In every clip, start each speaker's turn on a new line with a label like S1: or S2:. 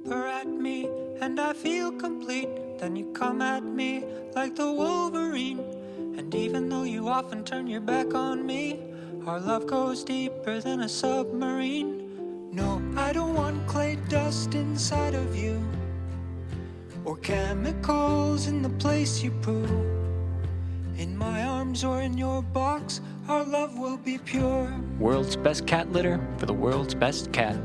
S1: purr at me, and I feel complete. Then you come at me like the Wolverine. And even though you often turn your back on me, our love goes deeper than a submarine. No, I don't want clay dust inside of you, or chemicals in the place you poo. In my arms or in your box, our love will be pure.
S2: World's best cat litter for the world's best cat.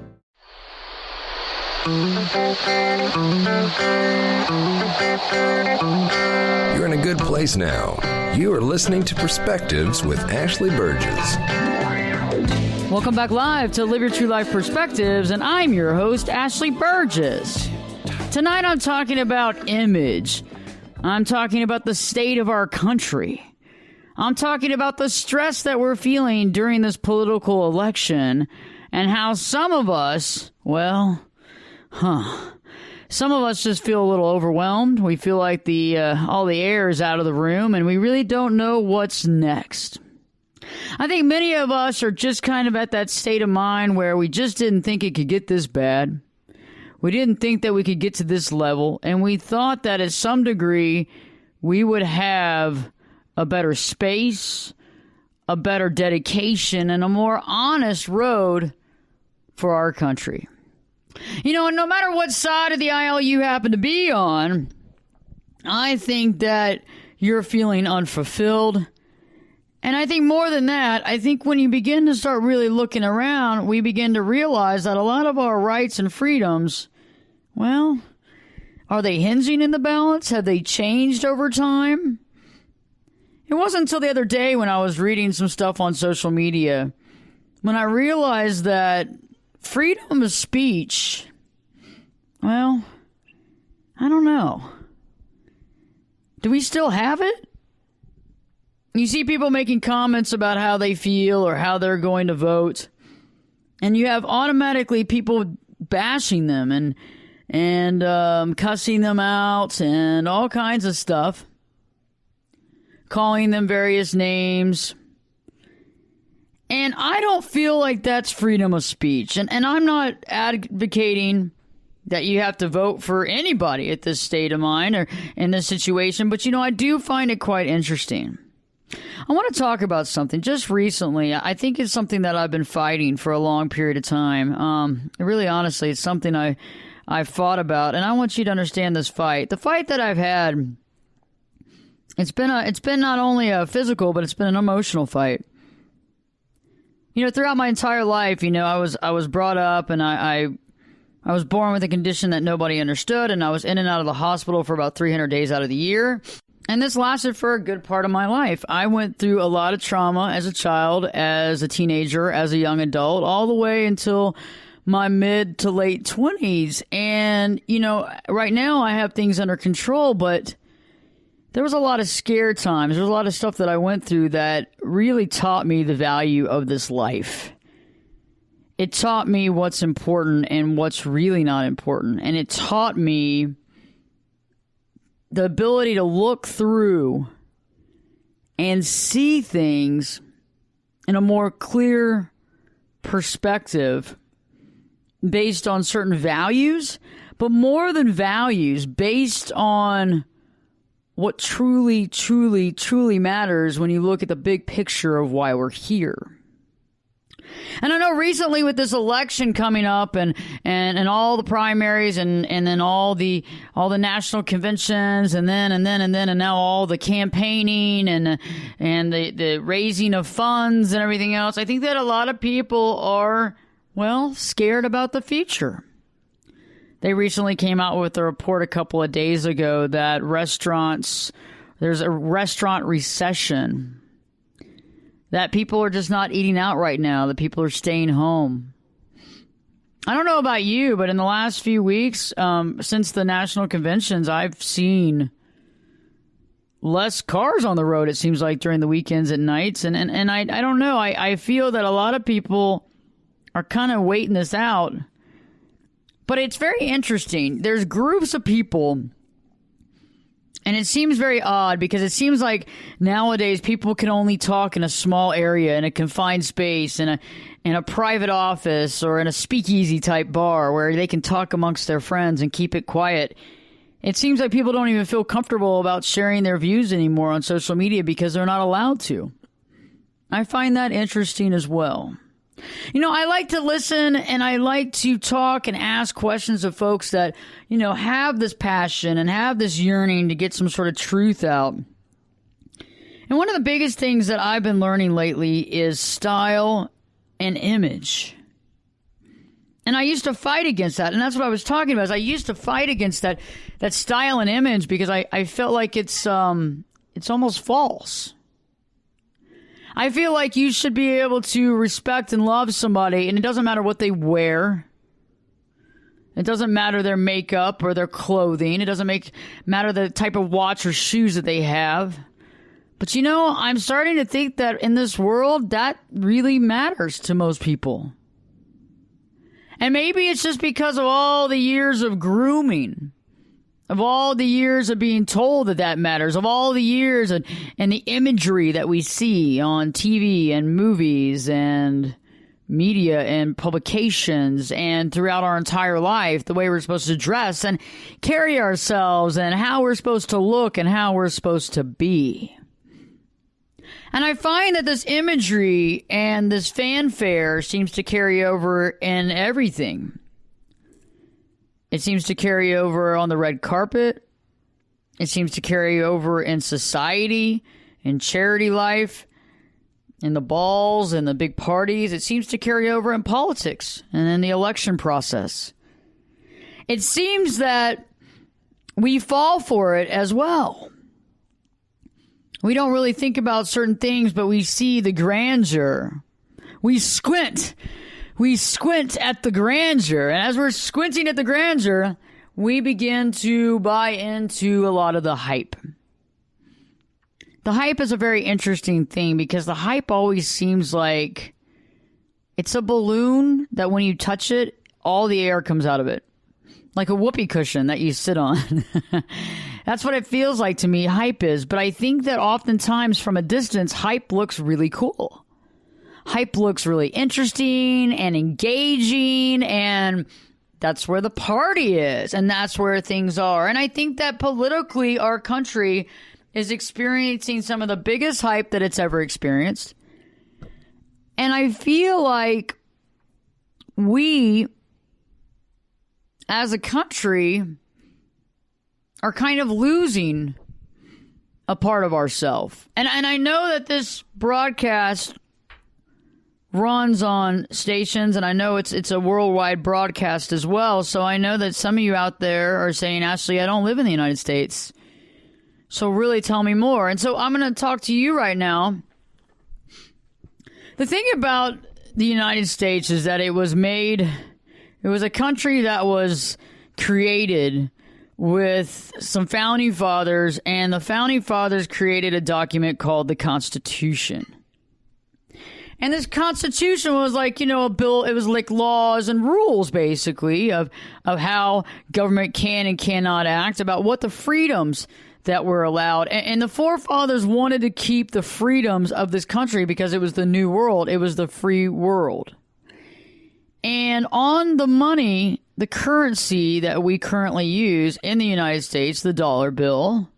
S3: You're in a good place now. You are listening to Perspectives with Ashley Burgess.
S4: Welcome back live to Live Your True Life Perspectives, and I'm your host, Ashley Burgess. Tonight I'm talking about image. I'm talking about the state of our country. I'm talking about the stress that we're feeling during this political election and how some of us, some of us just feel a little overwhelmed. We feel like all the air is out of the room and we really don't know what's next. I think many of us are just kind of at that state of mind where we just didn't think it could get this bad. We didn't think that we could get to this level, and we thought that at some degree we would have a better space, a better dedication, and a more honest road for our country. You know, and no matter what side of the aisle you happen to be on, I think that you're feeling unfulfilled. And I think more than that, I think when you begin to start really looking around, we begin to realize that a lot of our rights and freedoms, well, are they hinging in the balance? Have they changed over time? It wasn't until the other day when I was reading some stuff on social media when I realized that freedom of speech, well, I don't know. Do we still have it? You see people making comments about how they feel or how they're going to vote, and you have automatically people bashing them and cussing them out and all kinds of stuff, calling them various names. And I don't feel like that's freedom of speech. And I'm not advocating that you have to vote for anybody at this state of mind or in this situation, but, you know, I do find it quite interesting. I want to talk about something just recently. I think it's something that I've been fighting for a long period of time. Really, honestly, it's something I've fought about, and I want you to understand this fight. The fight that I've had, it's been not only a physical, but it's been an emotional fight. You know, throughout my entire life, you know, I was brought up, and I was born with a condition that nobody understood, and I was in and out of the hospital for about 300 days out of the year. And this lasted for a good part of my life. I went through a lot of trauma as a child, as a teenager, as a young adult, all the way until my mid to late 20s. And, you know, right now I have things under control, but there was a lot of scare times. There was a lot of stuff that I went through that really taught me the value of this life. It taught me what's important and what's really not important. And it taught me the ability to look through and see things in a more clear perspective based on certain values, but more than values, based on what truly, truly, truly matters when you look at the big picture of why we're here. And I know recently with this election coming up and all the primaries and then all the national conventions and now all the campaigning and the raising of funds and everything else, I think that a lot of people are, well, scared about the future. They recently came out with a report a couple of days ago that there's a restaurant recession. That people are just not eating out right now. That people are staying home. I don't know about you, but in the last few weeks, since the national conventions, I've seen less cars on the road, it seems like, during the weekends and nights. And I don't know. I feel that a lot of people are kind of waiting this out. But it's very interesting. There's groups of people And it seems very odd because it seems like nowadays people can only talk in a small area, in a confined space, in a private office, or in a speakeasy type bar where they can talk amongst their friends and keep it quiet. It seems like people don't even feel comfortable about sharing their views anymore on social media because they're not allowed to. I find that interesting as well. You know, I like to listen and I like to talk and ask questions of folks that, you know, have this passion and have this yearning to get some sort of truth out. And one of the biggest things that I've been learning lately is style and image. And I used to fight against that. And that's what I was talking about. Is I used to fight against that style and image because I felt like it's almost false. I feel like you should be able to respect and love somebody, and it doesn't matter what they wear. It doesn't matter their makeup or their clothing. It doesn't matter the type of watch or shoes that they have. But you know, I'm starting to think that in this world, that really matters to most people. And maybe it's just because of all the years of grooming, of all the years of being told that matters, of all the years and the imagery that we see on TV and movies and media and publications and throughout our entire life, the way we're supposed to dress and carry ourselves and how we're supposed to look and how we're supposed to be. And I find that this imagery and this fanfare seems to carry over in everything. It seems to carry over on the red carpet. It seems to carry over in society, in charity life, in the balls and the big parties. It seems to carry over in politics and in the election process. It seems that we fall for it as well. We don't really think about certain things, but we see the grandeur. We squint at the grandeur. And as we're squinting at the grandeur, we begin to buy into a lot of the hype. The hype is a very interesting thing because the hype always seems like it's a balloon that when you touch it, all the air comes out of it. Like a whoopee cushion that you sit on. That's what it feels like to me, hype is. But I think that oftentimes from a distance, hype looks really cool. Hype looks really interesting and engaging, and that's where the party is, and that's where things are. And I think that politically, our country is experiencing some of the biggest hype that it's ever experienced. And I feel like we, as a country, are kind of losing a part of ourselves. And I know that this broadcast runs on stations, and I know it's a worldwide broadcast as well. So I know that some of you out there are saying, Ashley, I don't live in the United States. So really tell me more. And so I'm going to talk to you right now. The thing about the United States is that it was a country that was created with some founding fathers, and the founding fathers created a document called the Constitution. And this Constitution was like, a bill. It was like laws and rules, basically, of how government can and cannot act, about what the freedoms that were allowed. And the forefathers wanted to keep the freedoms of this country because it was the new world. It was the free world. And on the money, the currency that we currently use in the United States, the dollar bill,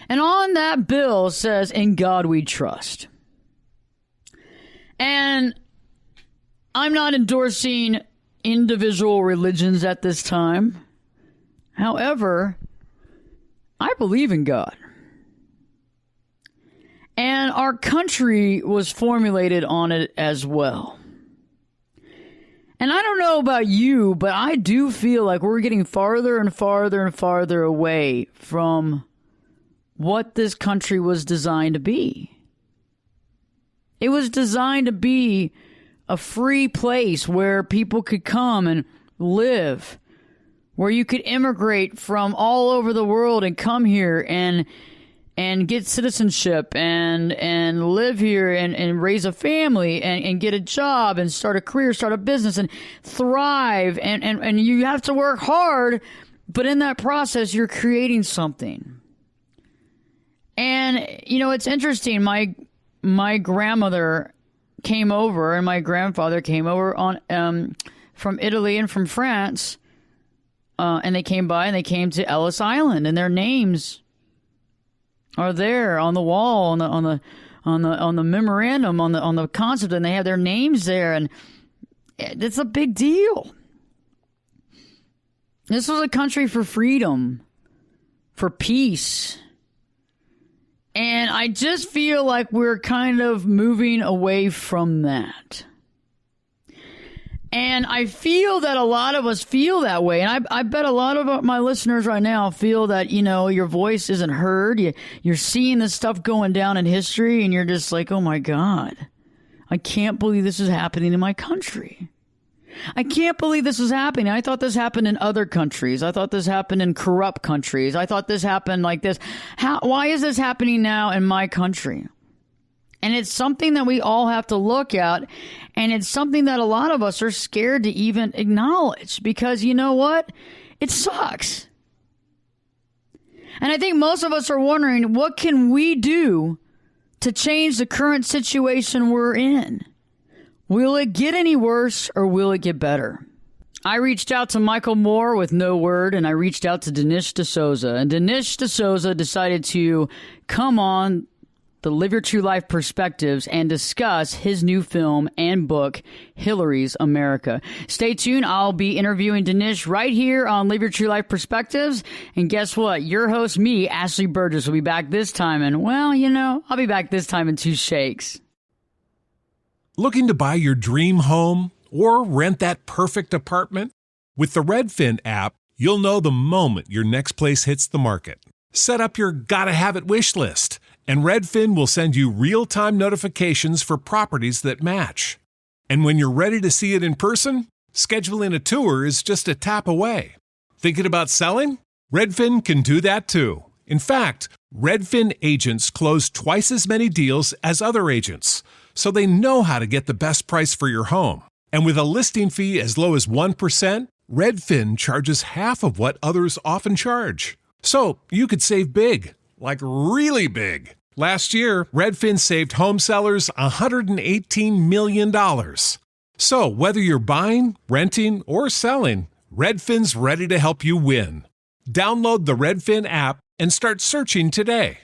S4: and on that bill says, "In God we trust." And I'm not endorsing individual religions at this time. However, I believe in God. And our country was formulated on it as well. And I don't know about you, but I do feel like we're getting farther and farther and farther away from what this country was designed to be. It was designed to be a free place where people could come and live, where you could immigrate from all over the world and come here and get citizenship and live here and raise a family and get a job and start a career, start a business and thrive. And you have to work hard, but in that process, you're creating something. And, it's interesting. My grandmother came over and my grandfather came over from Italy and from France. And they came by and they came to Ellis Island, and their names are there on the wall, on the memorandum, on the concept, and they have their names there, and it's a big deal. This was a country for freedom, for peace. And I just feel like we're kind of moving away from that. And I feel that a lot of us feel that way. And I bet a lot of my listeners right now feel that, your voice isn't heard. You're seeing this stuff going down in history, and you're just like, oh, my God, I can't believe this is happening in my country. I can't believe this is happening. I thought this happened in other countries. I thought this happened in corrupt countries. I thought this happened like this. Why is this happening now in my country? And it's something that we all have to look at, and it's something that a lot of us are scared to even acknowledge, because you know what? It sucks. And I think most of us are wondering, what can we do to change the current situation we're in? Will it get any worse, or will it get better? I reached out to Michael Moore with no word, and I reached out to Dinesh Desouza. And Dinesh Desouza decided to come on the Live Your True Life Perspectives and discuss his new film and book, Hillary's America. Stay tuned. I'll be interviewing Dinesh right here on Live Your True Life Perspectives. And guess what? Your host, me, Ashley Burgess, will be back this time. And, well, I'll be back this time in 2 shakes.
S5: Looking to buy your dream home or rent that perfect apartment? With the Redfin app, you'll know the moment your next place hits the market. Set up your gotta have it wish list, and Redfin will send you real-time notifications for properties that match. And when you're ready to see it in person, scheduling a tour is just a tap away. Thinking about selling? Redfin can do that too. In fact, Redfin agents close twice as many deals as other agents, so they know how to get the best price for your home. And with a listing fee as low as 1%, Redfin charges half of what others often charge. So you could save big, like really big. Last year, Redfin saved home sellers $118 million. So whether you're buying, renting, or selling, Redfin's ready to help you win. Download the Redfin app and start searching today.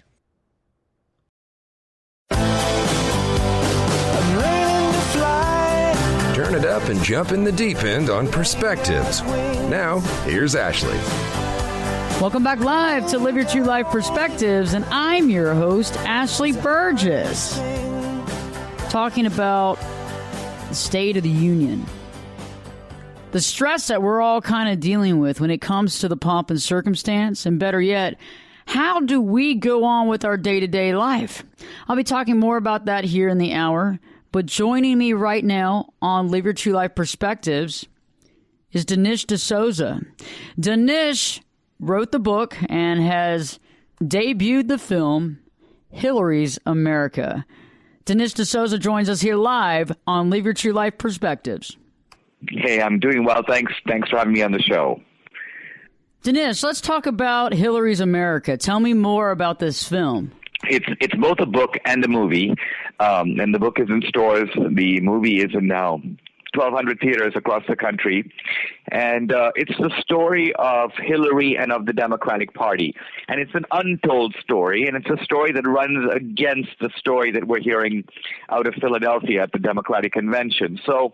S3: Turn it up and jump in the deep end on Perspectives. Now, here's Ashley.
S4: Welcome back live to Live Your True Life Perspectives, and I'm your host, Ashley Burgess, talking about the State of the Union. The stress that we're all kind of dealing with when it comes to the pomp and circumstance, and better yet, how do we go on with our day-to-day life? I'll be talking more about that here in the hour, but joining me right now on Live Your True Life Perspectives is Dinesh Desouza. Dinesh wrote the book and has debuted the film Hillary's America. Dinesh Desouza joins us here live on Live Your True Life Perspectives.
S6: Hey, I'm doing well. Thanks for having me on the show.
S4: Dinesh, let's talk about Hillary's America. Tell me more about this film.
S6: It's both a book and a movie, and the book is in stores. The movie is in now 1,200 theaters across the country, and it's the story of Hillary and of the Democratic Party, and it's an untold story, and it's a story that runs against the story that we're hearing out of Philadelphia at the Democratic Convention. So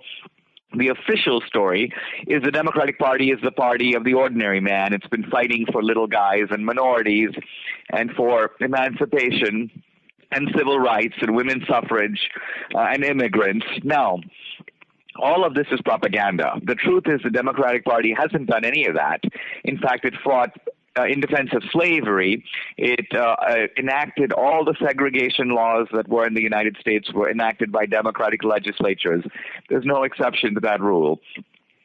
S6: the official story is the Democratic Party is the party of the ordinary man. It's been fighting for little guys and minorities and for emancipation and civil rights and women's suffrage and immigrants. Now, all of this is propaganda. The truth is the Democratic Party hasn't done any of that. In fact, it fought in defense of slavery. It enacted all the segregation laws that were in the United States were enacted by Democratic legislatures. There's no exception to that rule.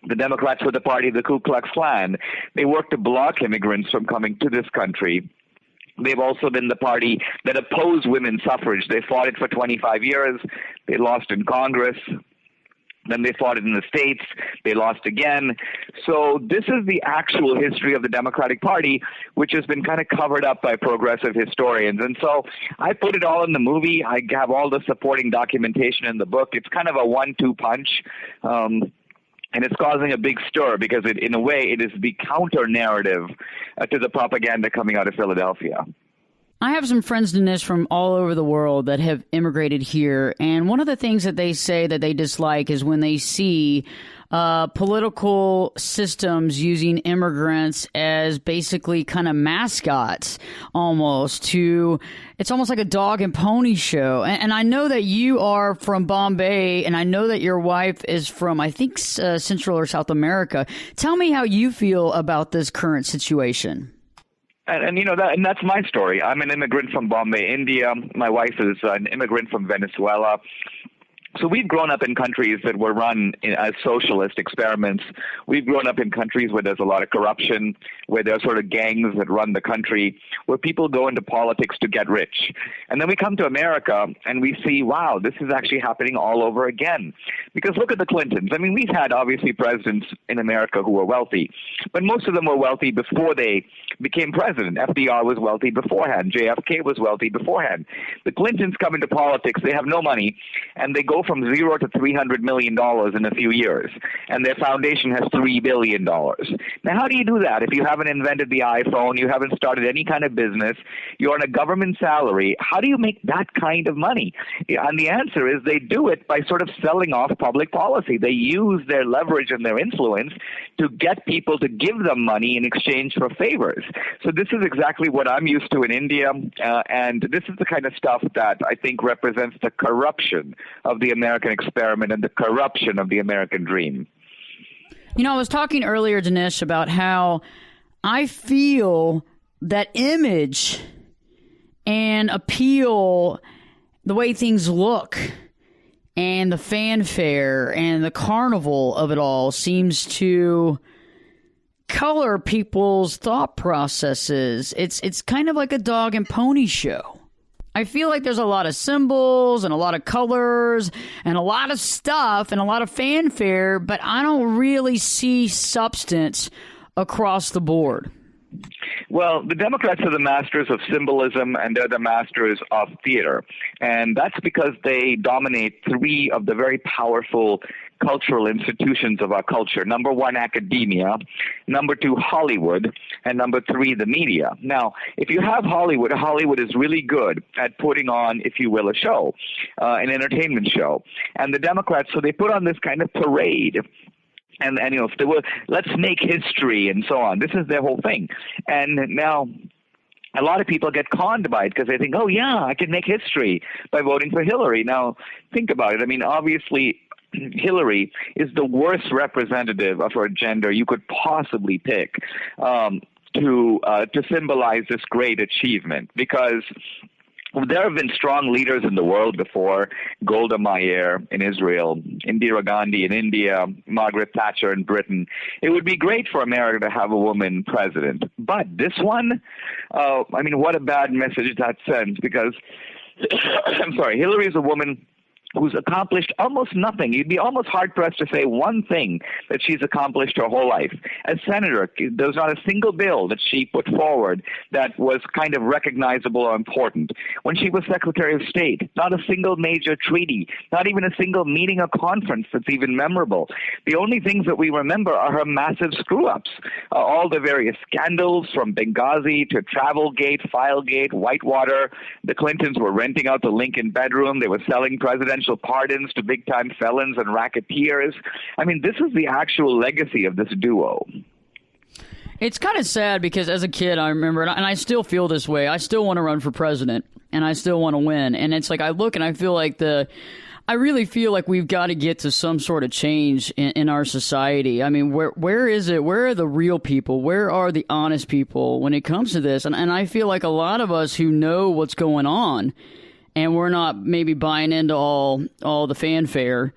S6: The Democrats were the party of the Ku Klux Klan. They worked to block immigrants from coming to this country. They've also been the party that opposed women's suffrage. They fought it for 25 years. They lost in Congress. Then they fought it in the States. They lost again. So this is the actual history of the Democratic Party, which has been kind of covered up by progressive historians. And so I put it all in the movie. I have all the supporting documentation in the book. It's kind of a 1-2 punch. And it's causing a big stir because, in a way, it is the counter-narrative to the propaganda coming out of Philadelphia.
S4: I have some friends, Dinesh, from all over the world that have immigrated here, and one of the things that they say that they dislike is when they see political systems using immigrants as basically kind of mascots almost to, it's almost like a dog and pony show. And I know that you are from Bombay, and I know that your wife is from, I think, Central or South America. Tell me how you feel about this current situation.
S6: And that's my story. I'm an immigrant from Bombay, India. My wife is an immigrant from Venezuela. So we've grown up in countries that were run as socialist experiments. We've grown up in countries where there's a lot of corruption, where there are sort of gangs that run the country, where people go into politics to get rich. And then we come to America and we see, wow, this is actually happening all over again. Because look at the Clintons. I mean, we've had obviously presidents in America who were wealthy, but most of them were wealthy before they became president. FDR was wealthy beforehand. JFK was wealthy beforehand. The Clintons come into politics, they have no money, and they go from $0 to $300 million in a few years, and their foundation has $3 billion. Now, how do you do that if you haven't invented the iPhone, you haven't started any kind of business, you're on a government salary? How do you make that kind of money? And the answer is they do it by sort of selling off public policy. They use their leverage and their influence to get people to give them money in exchange for favors. So this is exactly what I'm used to in India, and this is the kind of stuff that I think represents the corruption of the American experiment and the corruption of the American dream.
S4: You know, I was talking earlier, Dinesh, about how I feel that image and appeal, the way things look, and the fanfare and the carnival of it all seems to color people's thought processes. It's kind of like a dog and pony show. I feel like there's a lot of symbols and a lot of colors and a lot of stuff and a lot of fanfare, but I don't really see substance across the board.
S6: Well, the Democrats are the masters of symbolism, and they're the masters of theater. And that's because they dominate three of the very powerful cultural institutions of our culture. Number one, academia. Number two, Hollywood. And number three, the media. Now, if you have Hollywood, Hollywood is really good at putting on, if you will, a show, an entertainment show. And the Democrats, so they put on this kind of parade. And if they were, let's make history and so on. This is their whole thing. And now a lot of people get conned by it because they think, oh, yeah, I can make history by voting for Hillary. Now, think about it. I mean, obviously, Hillary is the worst representative of her gender you could possibly pick to symbolize this great achievement, because there have been strong leaders in the world before: Golda Meir in Israel, Indira Gandhi in India, Margaret Thatcher in Britain. It would be great for America to have a woman president. But this one, I mean, what a bad message that sends, because, I'm sorry, Hillary is a woman who's accomplished almost nothing. You'd be almost hard-pressed to say one thing that she's accomplished her whole life. As senator, there was not a single bill that she put forward that was kind of recognizable or important. When she was Secretary of State, not a single major treaty, not even a single meeting or conference that's even memorable. The only things that we remember are her massive screw-ups. All the various scandals, from Benghazi to Travelgate, Filegate, Whitewater. The Clintons were renting out the Lincoln bedroom. They were selling presidential pardons to big-time felons and racketeers. I mean, this is the actual legacy of this duo.
S4: It's kind of sad because as a kid, I remember, and I still feel this way, I still want to run for president, and I still want to win. And it's like I look and I feel like I really feel like we've got to get to some sort of change in our society. I mean, where is it? Where are the real people? Where are the honest people when it comes to this? And I feel like a lot of us who know what's going on, and we're not maybe buying into all the fanfare,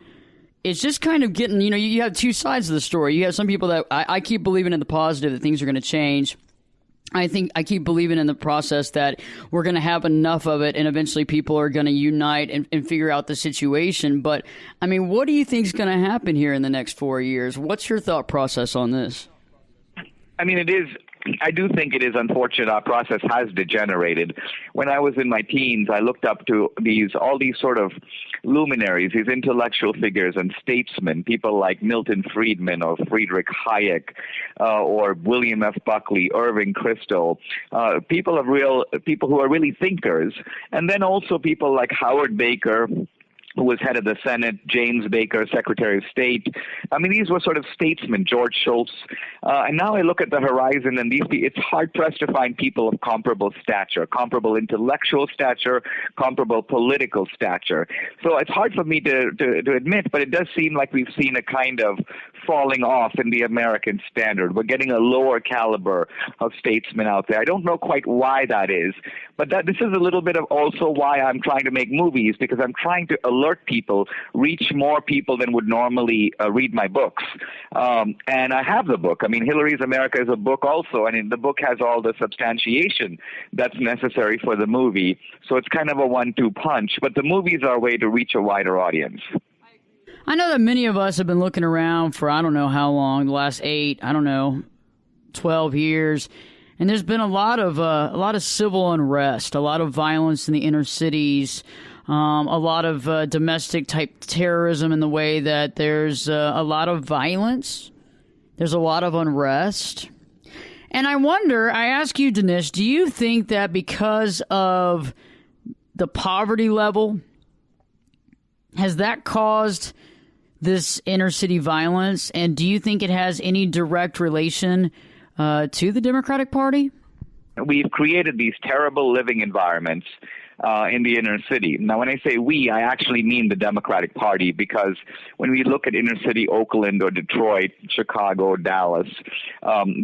S4: it's just kind of getting, you have two sides of the story. You have some people that I keep believing in the positive, that things are going to change. I think I keep believing in the process that we're going to have enough of it and eventually people are going to unite and figure out the situation. But, I mean, what do you think is going to happen here in the next 4 years? What's your thought process on this?
S6: I mean, I do think it is unfortunate our process has degenerated. When I was in my teens, I looked up to all these sort of luminaries, these intellectual figures and statesmen, people like Milton Friedman or Friedrich Hayek or William F. Buckley, Irving Kristol, people who are really thinkers, and then also people like Howard Baker, who was head of the Senate, James Baker, Secretary of State. I mean, these were sort of statesmen, George Shultz. And now I look at the horizon, and it's hard-pressed to find people of comparable stature, comparable intellectual stature, comparable political stature. So it's hard for me to admit, but it does seem like we've seen a kind of falling off in the American standard. We're getting a lower caliber of statesmen out there. I don't know quite why that is, but this is a little bit of also why I'm trying to make movies, because I'm trying to alert people, reach more people than would normally read my books. And I have the book. I mean, Hillary's America is a book also, and the book has all the substantiation that's necessary for the movie. So it's kind of a 1-2 punch, but the movies are a way to reach a wider audience.
S4: I know that many of us have been looking around for I don't know how long, the last 12 years. And there's been a lot of civil unrest, a lot of violence in the inner cities, a lot of domestic type terrorism in the way that there's a lot of violence. There's a lot of unrest. And I wonder, I ask you, Dinesh, do you think that because of the poverty level, has that caused this inner city violence? And do you think it has any direct relation to the Democratic Party?
S6: We've created these terrible living environments in the inner city. Now, when I say we, I actually mean the Democratic Party, because when we look at inner city Oakland or Detroit, Chicago, Dallas,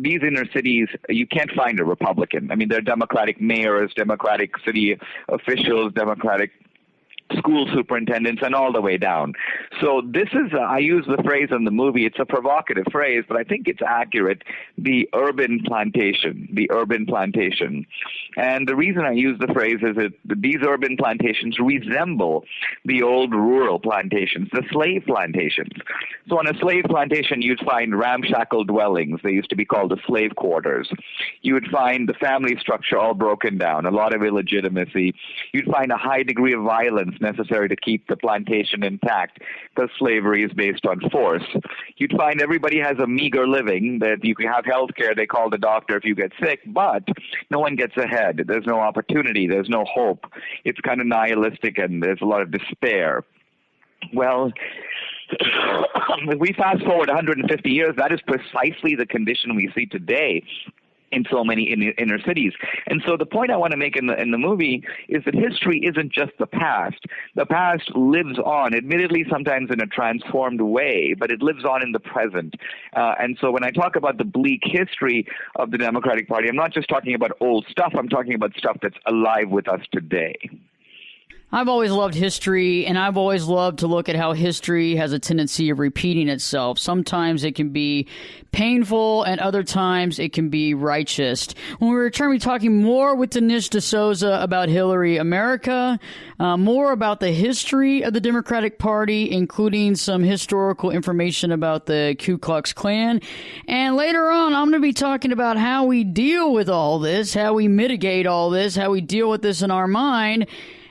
S6: these inner cities, you can't find a Republican. I mean, they're Democratic mayors, Democratic city officials, Democratic school superintendents, and all the way down. So this is, I use the phrase in the movie, it's a provocative phrase, but I think it's accurate, the urban plantation. And the reason I use the phrase is that these urban plantations resemble the old rural plantations, the slave plantations. So on a slave plantation, you'd find ramshackle dwellings. They used to be called the slave quarters. You would find the family structure all broken down, a lot of illegitimacy. You'd find a high degree of violence necessary to keep the plantation intact, because slavery is based on force. You'd find everybody has a meager living, that you can have health care, they call the doctor if you get sick, but no one gets ahead. There's no opportunity, there's no hope. It's kind of nihilistic, and there's a lot of despair. Well, if we fast forward 150 years, that is precisely the condition we see today in so many inner cities. And so the point I want to make in the movie is that history isn't just the past. The past lives on, admittedly sometimes in a transformed way, but it lives on in the present. And so when I talk about the bleak history of the Democratic Party, I'm not just talking about old stuff, I'm talking about stuff that's alive with us today.
S4: I've always loved history, and I've always loved to look at how history has a tendency of repeating itself. Sometimes it can be painful, and other times it can be righteous. When we return, we're talking more with Dinesh Desouza about Hillary America, more about the history of the Democratic Party, including some historical information about the Ku Klux Klan. And later on, I'm going to be talking about how we deal with all this, how we mitigate all this, how we deal with this in our mind,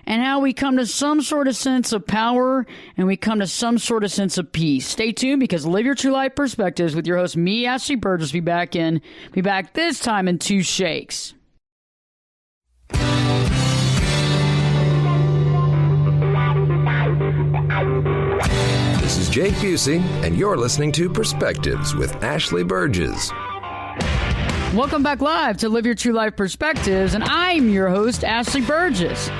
S4: and how we come to some sort of sense of power and we come to some sort of sense of peace. Stay tuned, because Live Your True Life Perspectives with your host, me, Ashley Burgess, be back this time in 2 shakes.
S3: This is Jake Busey, and you're listening to Perspectives with Ashley Burgess.
S4: Welcome back live to Live Your True Life Perspectives, and I'm your host, Ashley Burgess.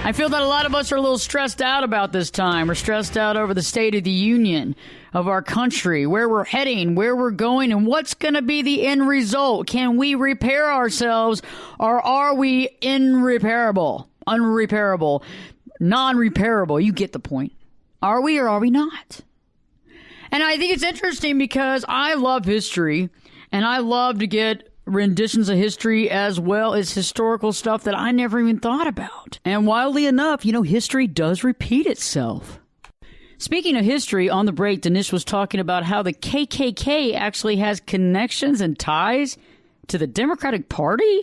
S4: I feel that a lot of us are a little stressed out about this time. We're stressed out over the state of the union of our country, where we're heading, where we're going, and what's going to be the end result. Can we repair ourselves, or are we unrepairable, non-repairable? You get the point. Are we, or are we not? And I think it's interesting because I love history, and I love to get renditions of history as well as historical stuff that I never even thought about. And wildly enough, history does repeat itself. Speaking of history, on the break, Dinesh was talking about how the KKK actually has connections and ties to the Democratic Party?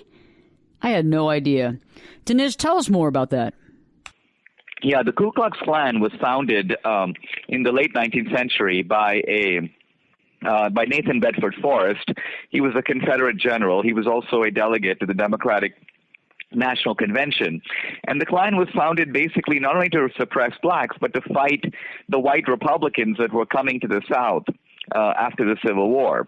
S4: I had no idea. Dinesh, tell us more about that.
S6: Yeah, the Ku Klux Klan was founded in the late 19th century by Nathan Bedford Forrest. He was a Confederate general. He was also a delegate to the Democratic National Convention. And the Klan was founded basically not only to suppress blacks, but to fight the white Republicans that were coming to the South after the Civil War.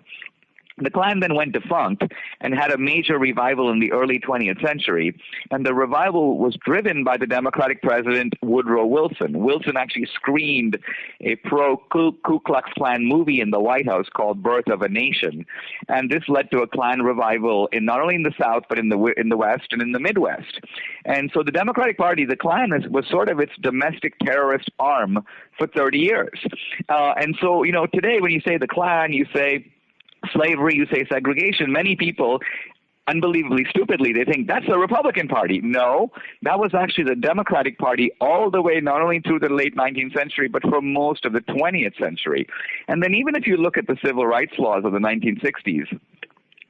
S6: The Klan then went defunct and had a major revival in the early 20th century, and the revival was driven by the Democratic president Woodrow Wilson. Wilson actually screened a pro-Ku Klux Klan movie in the White House called Birth of a Nation, and this led to a Klan revival in not only in the South but in the West and in the Midwest. And so the Democratic Party, the Klan, was sort of its domestic terrorist arm for 30 years. And so, today when you say the Klan, you say slavery, you say segregation, many people, unbelievably stupidly, they think that's the Republican Party. No, that was actually the Democratic Party all the way, not only through the late 19th century, but for most of the 20th century. And then even if you look at the civil rights laws of the 1960s,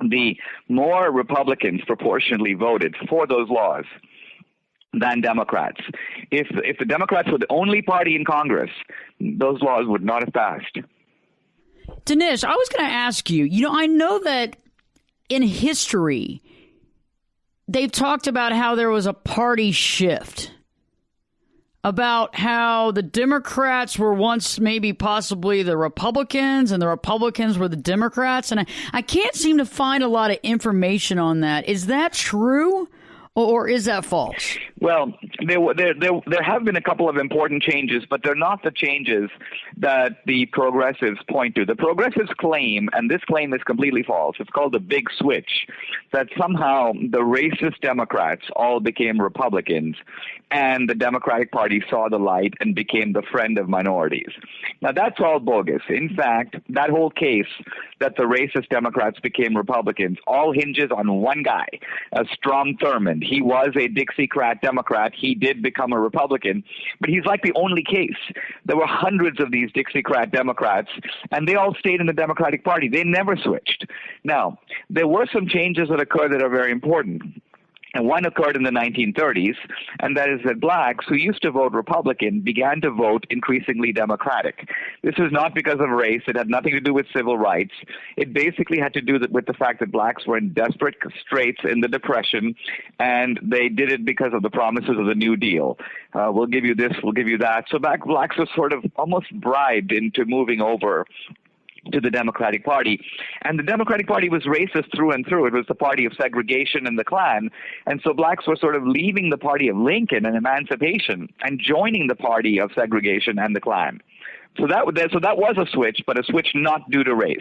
S6: the more Republicans proportionally voted for those laws than Democrats. If the Democrats were the only party in Congress, those laws would not have passed.
S4: Dinesh, I was going to ask you, I know that in history, they've talked about how there was a party shift, about how the Democrats were once maybe possibly the Republicans and the Republicans were the Democrats. And I can't seem to find a lot of information on that. Is that true? Or is that false?
S6: Well, there have been a couple of important changes, but they're not the changes that the progressives point to. The progressives claim, and this claim is completely false, it's called the big switch, that somehow the racist Democrats all became Republicans and the Democratic Party saw the light and became the friend of minorities. Now, that's all bogus. In fact, that whole case that the racist Democrats became Republicans all hinges on one guy, Strom Thurmond. He was a Dixiecrat Democrat. He did become a Republican, but he's like the only case. There were hundreds of these Dixiecrat Democrats, and they all stayed in the Democratic Party. They never switched. Now, there were some changes that occurred that are very important. And one occurred in the 1930s, and that is that blacks who used to vote Republican began to vote increasingly Democratic. This was not because of race. It had nothing to do with civil rights. It basically had to do with the fact that blacks were in desperate straits in the Depression, and they did it because of the promises of the New Deal. We'll give you this, we'll give you that. So blacks were sort of almost bribed into moving over to the Democratic Party. And the Democratic Party was racist through and through. It was the party of segregation and the Klan. And so blacks were sort of leaving the party of Lincoln and emancipation and joining the party of segregation and the Klan. So that was a switch, but a switch not due to race.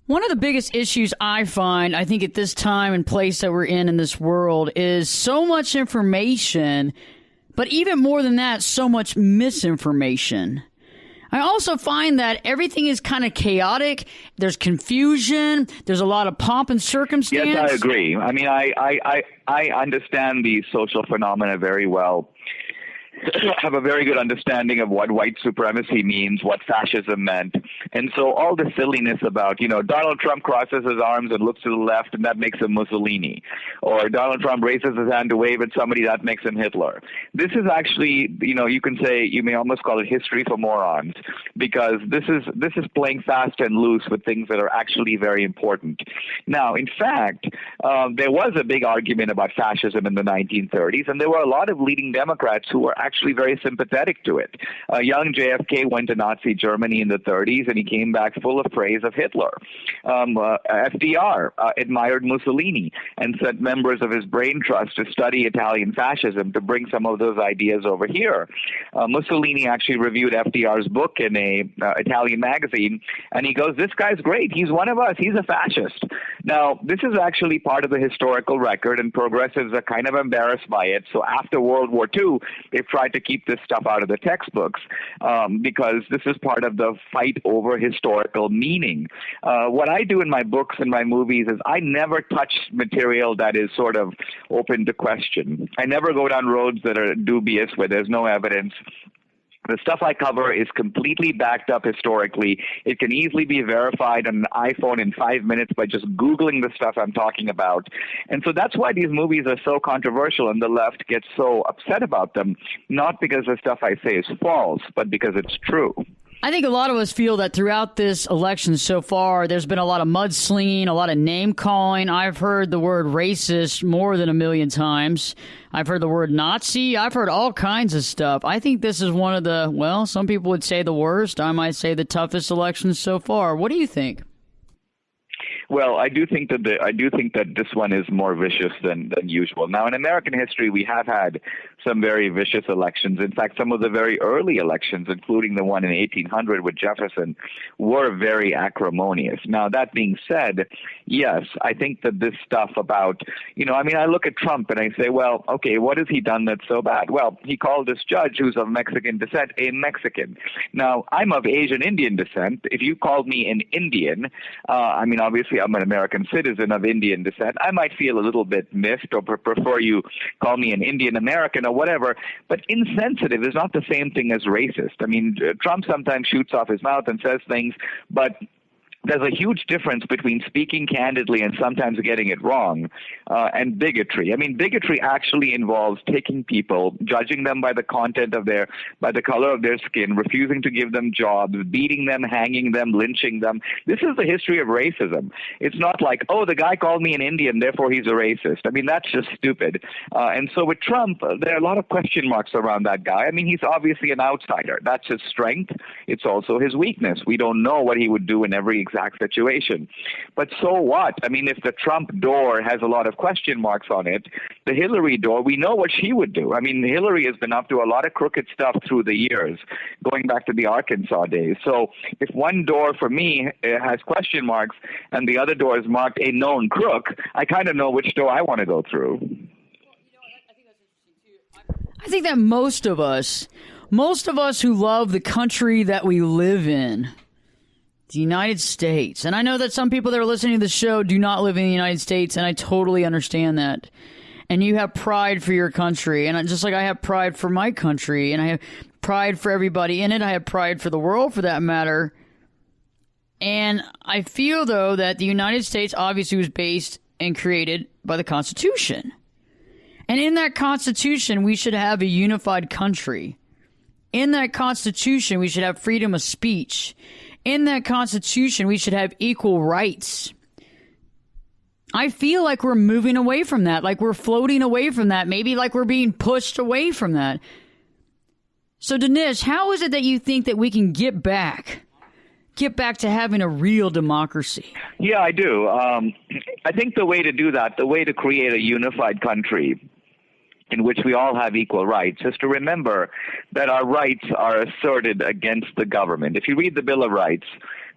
S4: One of the biggest issues I find, I think, at this time and place that we're in this world is so much information, but even more than that, so much misinformation. I also find that everything is kind of chaotic. There's confusion. There's a lot of pomp and circumstance.
S6: Yes, I agree. I mean, I understand the social phenomena very well. Have a very good understanding of what white supremacy means, what fascism meant. And so all the silliness about, Donald Trump crosses his arms and looks to the left and that makes him Mussolini. Or Donald Trump raises his hand to wave at somebody, that makes him Hitler. This is actually, you may almost call it history for morons, because this is playing fast and loose with things that are actually very important. Now, in fact, there was a big argument about fascism in the 1930s, and there were a lot of leading Democrats who were actually very sympathetic to it. Young JFK went to Nazi Germany in the 30s, and he came back full of praise of Hitler. FDR admired Mussolini and sent members of his brain trust to study Italian fascism to bring some of those ideas over here. Mussolini actually reviewed FDR's book in a Italian magazine, and he goes, "This guy's great. He's one of us. He's a fascist." Now, this is actually part of the historical record, and progressives are kind of embarrassed by it. So after World War II, they've tried to keep this stuff out of the textbooks because this is part of the fight over historical meaning. What I do in my books and my movies is I never touch material that is sort of open to question. I never go down roads that are dubious where there's no evidence. The stuff I cover is completely backed up historically. It can easily be verified on an iPhone in 5 minutes by just Googling the stuff I'm talking about. And so that's why these movies are so controversial and the left gets so upset about them, not because the stuff I say is false, but because it's true.
S4: I think a lot of us feel that throughout this election so far, there's been a lot of mudslinging, a lot of name calling. I've heard the word racist more than 1 million times. I've heard the word Nazi. I've heard all kinds of stuff. I think this is one of the, well, some people would say the worst. I might say the toughest elections so far. What do you think?
S6: Well, I do think that this one is more vicious than usual. Now, in American history, we have had some very vicious elections. In fact, some of the very early elections, including the one in 1800 with Jefferson, were very acrimonious. Now, that being said, yes, I think that this stuff about, I look at Trump and I say, well, okay, what has he done that's so bad? Well, he called this judge who's of Mexican descent a Mexican. Now, I'm of Asian Indian descent. If you called me an Indian, obviously I'm an American citizen of Indian descent, I might feel a little bit miffed or prefer you call me an Indian American or whatever, but insensitive is not the same thing as racist. Trump sometimes shoots off his mouth and says things, but there's a huge difference between speaking candidly and sometimes getting it wrong and bigotry. Bigotry actually involves taking people, judging them by the by the color of their skin, refusing to give them jobs, beating them, hanging them, lynching them. This is the history of racism. It's not like, oh, the guy called me an Indian, therefore he's a racist. That's just stupid. And so with Trump, there are a lot of question marks around that guy. He's obviously an outsider. That's his strength. It's also his weakness. We don't know what he would do in every exact situation. But so what? If the Trump door has a lot of question marks on it, the Hillary door, we know what she would do. Hillary has been up to a lot of crooked stuff through the years, going back to the Arkansas days. So if one door for me has question marks and the other door is marked a known crook, I kind of know which door I want to go through.
S4: I think that most of us who love the country that we live in, the United States. And I know that some people that are listening to the show do not live in the United States, and I totally understand that. And you have pride for your country, and just like I have pride for my country, and I have pride for everybody in it. I have pride for the world, for that matter. And I feel, though, that the United States obviously was based and created by the Constitution. And in that Constitution, we should have a unified country. In that Constitution, we should have freedom of speech. In that Constitution, we should have equal rights. I feel like we're moving away from that, like we're floating away from that, maybe like we're being pushed away from that. So, Dinesh, how is it that you think that we can get back to having a real democracy?
S6: Yeah, I do. I think the way to do that, the way to create a unified country in which we all have equal rights, is to remember that our rights are asserted against the government. If you read the Bill of Rights,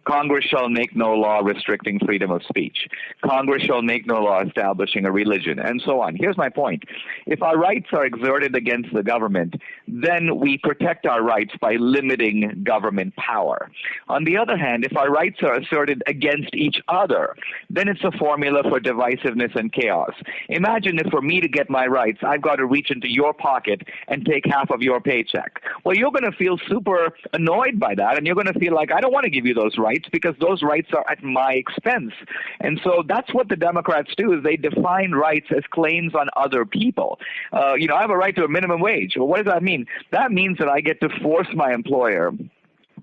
S6: Congress shall make no law restricting freedom of speech. Congress shall make no law establishing a religion, and so on. Here's my point. If our rights are exerted against the government, then we protect our rights by limiting government power. On the other hand, if our rights are asserted against each other, then it's a formula for divisiveness and chaos. Imagine if for me to get my rights, I've got to reach into your pocket and take half of your paycheck. Well, you're going to feel super annoyed by that, and you're going to feel like, I don't want to give you those rights, because those rights are at my expense. And so that's what the Democrats do, is they define rights as claims on other people. I have a right to a minimum wage. Well, what does that mean? That means that I get to force my employer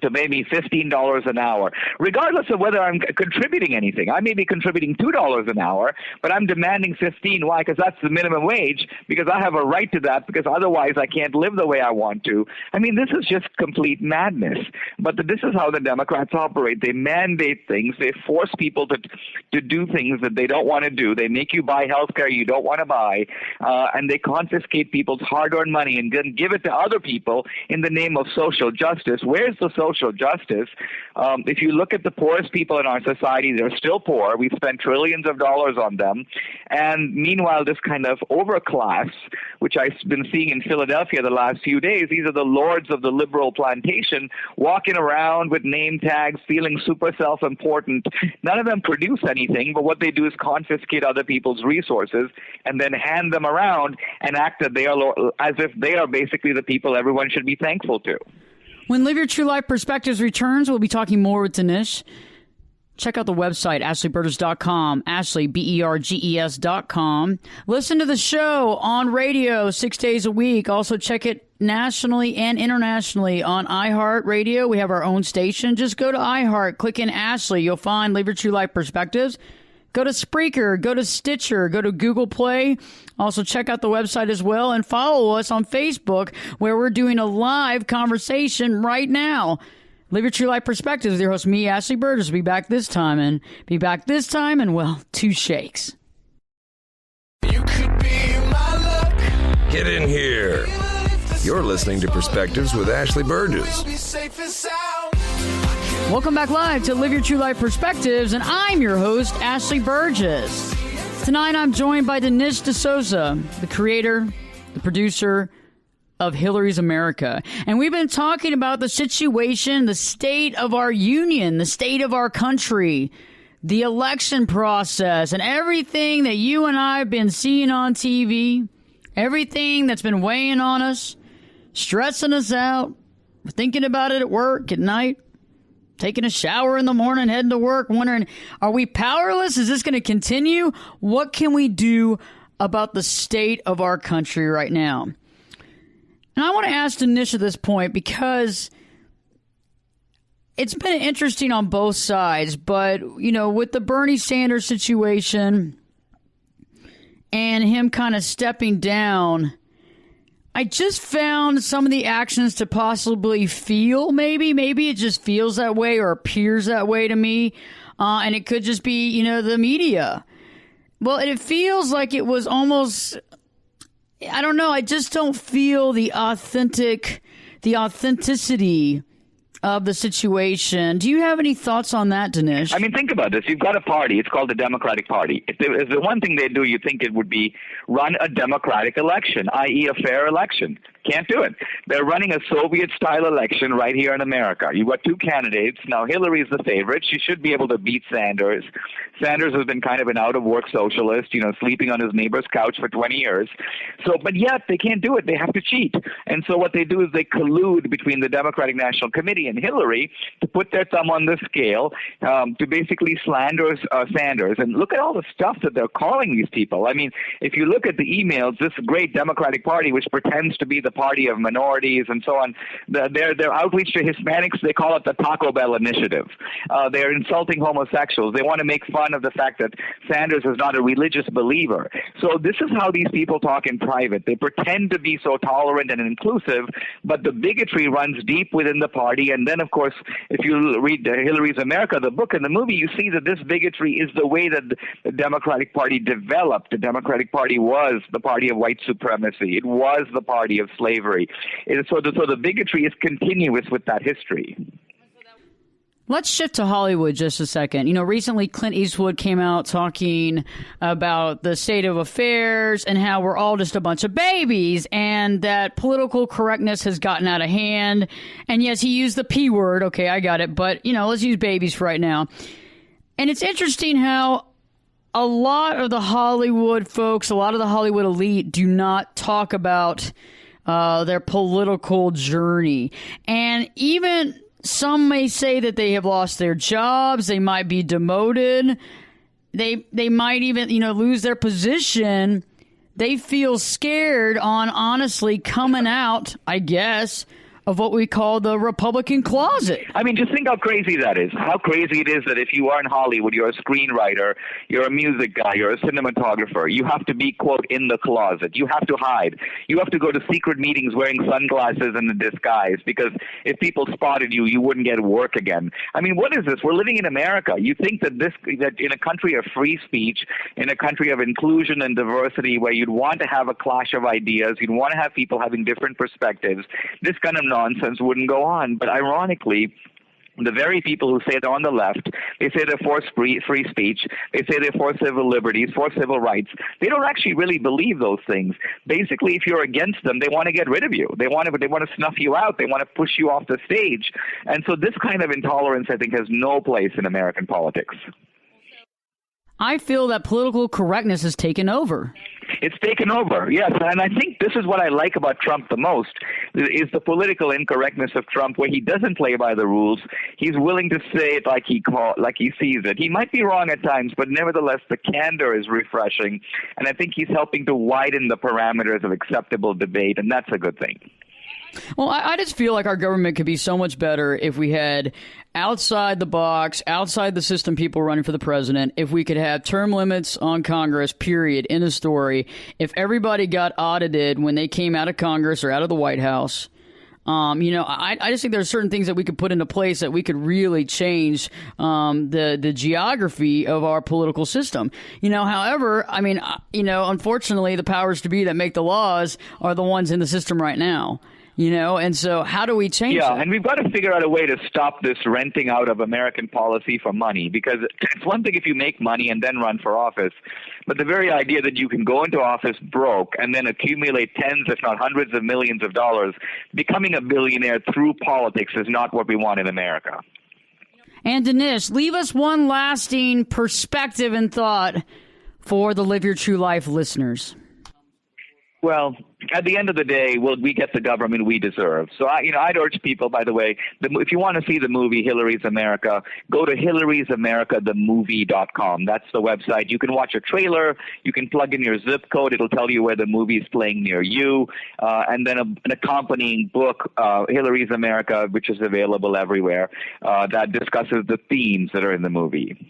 S6: to maybe $15 an hour, regardless of whether I'm contributing anything. I may be contributing $2 an hour, but I'm demanding $15. Why? Because that's the minimum wage, because I have a right to that, because otherwise I can't live the way I want to. This is just complete madness. But this is how the Democrats operate. They mandate things. They force people to do things that they don't want to do. They make you buy health care you don't want to buy, and they confiscate people's hard-earned money and then give it to other people in the name of social justice. Where's the social social justice. If you look at the poorest people in our society, they're still poor. We've spent trillions of dollars on them. And meanwhile, this kind of overclass, which I've been seeing in Philadelphia the last few days, these are the lords of the liberal plantation walking around with name tags, feeling super self-important. None of them produce anything, but what they do is confiscate other people's resources and then hand them around and act that they are as if they are basically the people everyone should be thankful to.
S4: When Live Your True Life Perspectives returns, we'll be talking more with Dinesh. Check out the website, ashleyburgess.com, Ashley, BERGES.com. Listen to the show on radio 6 days a week. Also check it nationally and internationally on iHeartRadio. We have our own station. Just go to iHeart, click in Ashley. You'll find Live Your True Life Perspectives. Go to Spreaker, go to Stitcher, go to Google Play. Also check out the website as well and follow us on Facebook where we're doing a live conversation right now. Live Your True Life Perspectives with your host, me, Ashley Burgess. Be back this time and well, 2 shakes.
S3: You could be my luck. Get in here. You're listening to Perspectives with Ashley Burgess.
S4: Welcome back live to Live Your True Life Perspectives, and I'm your host, Ashley Burgess. Tonight I'm joined by Dinesh Desouza, the creator, the producer of Hillary's America. And we've been talking about the situation, the state of our union, the state of our country, the election process, and everything that you and I have been seeing on TV, everything that's been weighing on us, stressing us out, thinking about it at work, at night, taking a shower in the morning, heading to work, wondering, are we powerless? Is this going to continue? What can we do about the state of our country right now? And I want to ask Dinesh at this point because it's been interesting on both sides, but, you know, with the Bernie Sanders situation and him kind of stepping down, I just found some of the actions to possibly feel maybe it just feels that way or appears that way to me. And it could just be, you know, the media. Well, it feels like it was almost, I don't know. I just don't feel the authenticity of the situation. Do you have any thoughts on that, Dinesh?
S6: I mean, think about this. You've got a party. It's called the Democratic Party. If there is the one thing they do, you think it would be run a democratic election, i.e. a fair election. Can't do it. They're running a Soviet-style election right here in America. You've got 2 candidates. Now, Hillary's the favorite. She should be able to beat Sanders. Sanders has been kind of an out-of-work socialist, you know, sleeping on his neighbor's couch for 20 years. So, but yet they can't do it. They have to cheat. And so what they do is they collude between the Democratic National Committee and Hillary to put their thumb on the scale to basically slander Sanders. And look at all the stuff that they're calling these people. I mean, if you look at the emails, this great Democratic Party, which pretends to be the party of minorities and so on, their outreach to Hispanics, they call it the Taco Bell Initiative. They're insulting homosexuals. They want to make fun of the fact that Sanders is not a religious believer. So this is how these people talk in private. They pretend to be so tolerant and inclusive, but the bigotry runs deep within the party. And then, of course, if you read Hillary's America, the book and the movie, you see that this bigotry is the way that the Democratic Party developed. The Democratic Party was the party of white supremacy. It was the party of slavery. So the bigotry is continuous with that history.
S4: Let's shift to Hollywood just a second. You know, recently Clint Eastwood came out talking about the state of affairs and how we're all just a bunch of babies and that political correctness has gotten out of hand. And yes, he used the P word. Okay, I got it. But, you know, let's use babies for right now. And it's interesting how a lot of the Hollywood folks, a lot of the Hollywood elite do not talk about their political journey. And even some may say that they have lost their jobs. They might be demoted. They might even, you know, lose their position. They feel scared on honestly coming out, I guess, of what we call the Republican closet.
S6: I mean, just think how crazy that is. How crazy it is that if you are in Hollywood, you're a screenwriter, you're a music guy, you're a cinematographer, you have to be, quote, in the closet. You have to hide. You have to go to secret meetings wearing sunglasses and a disguise because if people spotted you, you wouldn't get work again. I mean, what is this? We're living in America. You think that that in a country of free speech, in a country of inclusion and diversity where you'd want to have a clash of ideas, you'd want to have people having different perspectives, this kind of nonsense wouldn't go on. But ironically, the very people who say they're on the left, they say they're for free speech, they say they're for civil liberties, for civil rights. They don't actually really believe those things. Basically, if you're against them, they want to get rid of you. They want to snuff you out. They want to push you off the stage. And so this kind of intolerance, I think, has no place in American politics.
S4: I feel that political correctness has taken over.
S6: It's taken over, yes. And I think this is what I like about Trump the most, is the political incorrectness of Trump, where he doesn't play by the rules. He's willing to say it like he sees it. He might be wrong at times, but nevertheless, the candor is refreshing. And I think he's helping to widen the parameters of acceptable debate, and that's a good thing.
S4: Well, I just feel like our government could be so much better if we had outside the box, outside the system people running for the president, if we could have term limits on Congress, period, in the story, if everybody got audited when they came out of Congress or out of the White House. I just think there's certain things that we could put into place that we could really change the geography of our political system. However, unfortunately, the powers to be that make the laws are the ones in the system right now. And so how do we change that?
S6: Yeah, and we've got to figure out a way to stop this renting out of American policy for money, because it's one thing if you make money and then run for office, but the very idea that you can go into office broke and then accumulate tens, if not hundreds of millions of dollars, becoming a billionaire through politics is not what we want in America.
S4: And Dinesh, leave us one lasting perspective and thought for the Live Your True Life listeners.
S6: Well, at the end of the day, we get the government we deserve. So, I'd urge people, by the way, if you want to see the movie Hillary's America, go to Hillary'sAmericaTheMovie.com. That's the website. You can watch a trailer. You can plug in your zip code. It'll tell you where the movie is playing near you. And then an accompanying book, Hillary's America, which is available everywhere, that discusses the themes that are in the movie.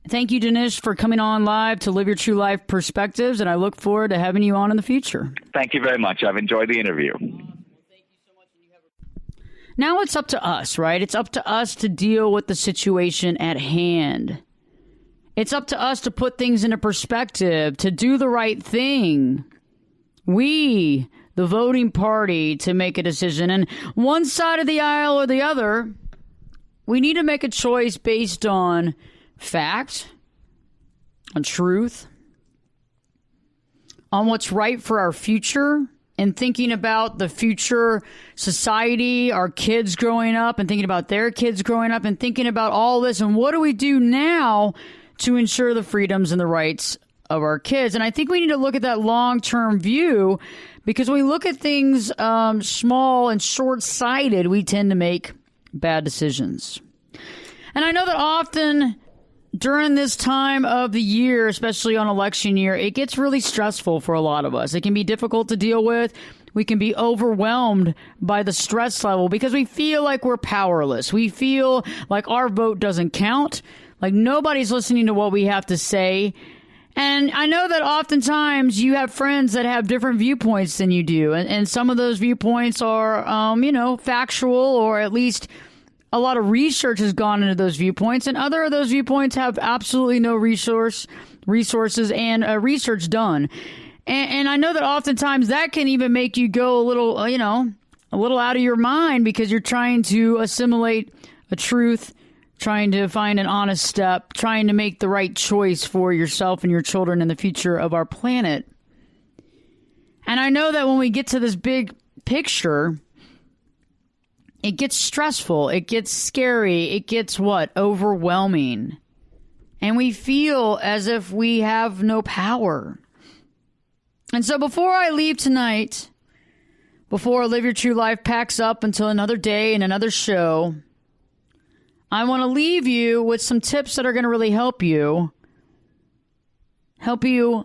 S4: Thank you, Dinesh, for coming on live to Live Your True Life Perspectives, and I look forward to having you on in the future.
S6: Thank you very much. I've enjoyed the interview.
S4: Now it's up to us, right? It's up to us to deal with the situation at hand. It's up to us to put things into perspective, to do the right thing. We, the voting party, to make a decision. And one side of the aisle or the other, we need to make a choice based on fact, on truth, on what's right for our future, and thinking about the future society, our kids growing up, and thinking about their kids growing up, and thinking about all this, and what do we do now to ensure the freedoms and the rights of our kids. And I think we need to look at that long-term view, because when we look at things small and short-sighted, we tend to make bad decisions. And I know that often during this time of the year, especially on election year, it gets really stressful for a lot of us. It can be difficult to deal with. We can be overwhelmed by the stress level because we feel like we're powerless. We feel like our vote doesn't count, like nobody's listening to what we have to say. And I know that oftentimes you have friends that have different viewpoints than you do. And some of those viewpoints are, factual, or at least a lot of research has gone into those viewpoints, and other of those viewpoints have absolutely no resources and research done. And I know that oftentimes that can even make you go a little out of your mind, because you're trying to assimilate a truth, trying to find an honest step, trying to make the right choice for yourself and your children and the future of our planet. And I know that when we get to this big picture, it gets stressful, it gets scary, it gets overwhelming. And we feel as if we have no power. And so before I leave tonight, before Live Your True Life packs up until another day and another show, I want to leave you with some tips that are going to really help you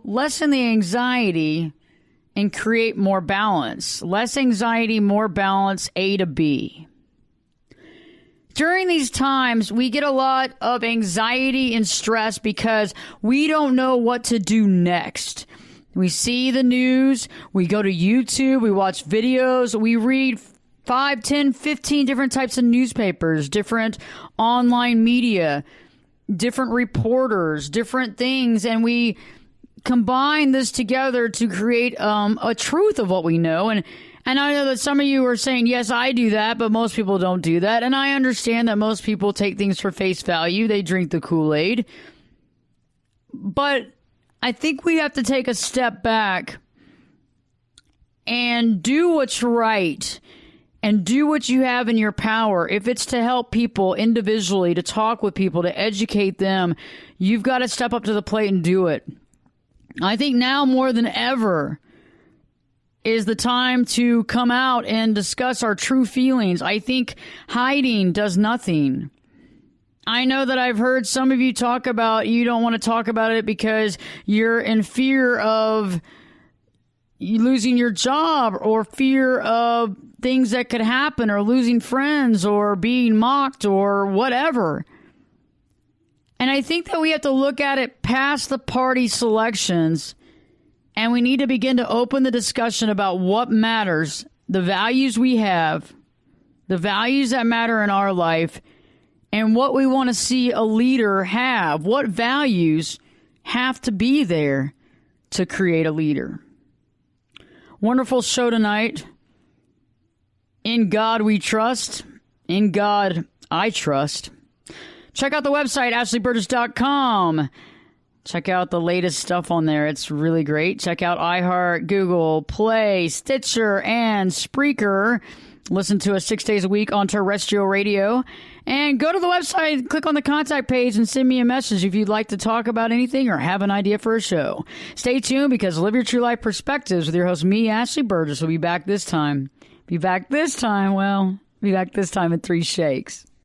S4: lessen the anxiety and create more balance. Less anxiety, more balance, A to B. During these times, we get a lot of anxiety and stress because we don't know what to do next. We see the news, we go to YouTube, we watch videos, we read 5, 10, 15 different types of newspapers, different online media, different reporters, different things, and we combine this together to create a truth of what we know. And I know that some of you are saying, yes, I do that, but most people don't do that. And I understand that most people take things for face value. They drink the Kool-Aid. But I think we have to take a step back and do what's right and do what you have in your power. If it's to help people individually, to talk with people, to educate them, you've got to step up to the plate and do it. I think now more than ever is the time to come out and discuss our true feelings. I think hiding does nothing. I know that I've heard some of you talk about you don't want to talk about it because you're in fear of losing your job or fear of things that could happen or losing friends or being mocked or whatever. And I think that we have to look at it past the party selections, and we need to begin to open the discussion about what matters, the values we have, the values that matter in our life, and what we want to see a leader have. What values have to be there to create a leader? Wonderful show tonight. In God we trust. In God I trust. Check out the website, ashleyburgess.com. Check out the latest stuff on there. It's really great. Check out iHeart, Google Play, Stitcher, and Spreaker. Listen to us 6 days a week on terrestrial radio. And go to the website, click on the contact page, and send me a message if you'd like to talk about anything or have an idea for a show. Stay tuned, because Live Your True Life Perspectives with your host, me, Ashley Burgess, will be back this time. Be back this time in 3 shakes.